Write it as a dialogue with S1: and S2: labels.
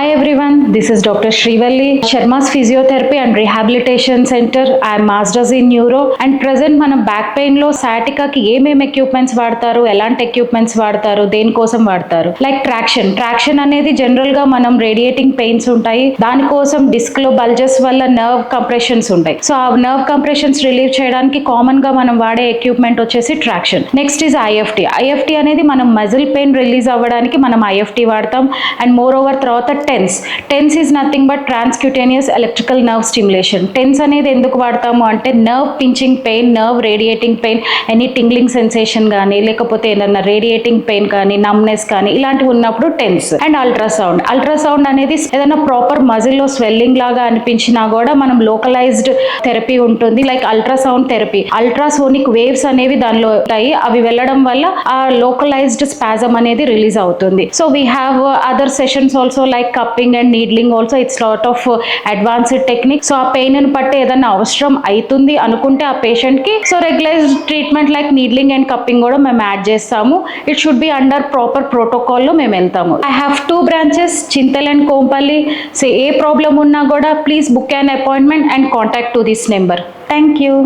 S1: Hi everyone, this is Dr. Srivalli, Sharma's Physiotherapy and Rehabilitation Center. I am Masters in Neuro and present మనం back pain లో sciatica కి ఏమేమి equipments వాడతారు, ఎలాంటి equipments వాడతారు, దేనికోసం వాడతారు. లైక్ ట్రాక్షన్ అనేది జనరల్ గా మనం రేడియేటింగ్ పెయిన్స్ ఉంటాయి, దానికోసం డిస్క్ లో బల్జెస్ వల్ల నర్వ్ కంప్రెషన్స్ ఉంటాయి. సో ఆ నర్వ్ కంప్రెషన్స్ రిలీవ్ చేయడానికి కామన్ గా మనం వాడే ఎక్విప్మెంట్ వచ్చేసి ట్రాక్షన్. నెక్స్ట్ ఈజ్ ఐఎఫ్టి అనేది మనం మజిల్ పెయిన్ రిలీజ్ అవ్వడానికి మనం ఐఎఫ్టి వాడతాం. అండ్ మోర్ ఓవర్ తర్వాత TENS is nothing but transcutaneous electrical nerve stimulation. TENS అనేది ఎందుకు వాడతాము అంటే nerve pinching pain, nerve radiating pain, any tingling sensation కానీ లేకపోతే ఏదన్నా రేడియేటింగ్ పెయిన్ కానీ నమ్నెస్ కానీ ఇలాంటివి ఉన్నప్పుడు టెన్స్. అండ్ అల్ట్రాసౌండ్ అనేది ఏదైనా ప్రాపర్ మజిల్లో స్వెల్లింగ్ లాగా అనిపించినా కూడా మనం లోకలైజ్డ్ థెరపీ ఉంటుంది. Like ultrasound therapy, ultrasonic waves అనేవి దానిలో ఉంటాయి, అవి వెళ్ళడం వల్ల ఆ లోకలైజ్డ్ స్పాజమ్ అనేది రిలీజ్ అవుతుంది. So we have other sessions also like cupping and needling also. It's lot of advanced technique. So ఆ పెయిన్ ని బట్టి ఏదైనా అవసరం అవుతుంది అనుకుంటే ఆ పేషెంట్ కి so regularised treatment like needling and cupping కూడా మేము యాడ్ చేస్తాము. It should be under proper protocol లో మేము వెళ్తాము. I have 2 branches, Chintal and Kompally. So ఏ ప్రాబ్లం ఉన్నా కూడా please book an appointment and contact to this number. Thank you.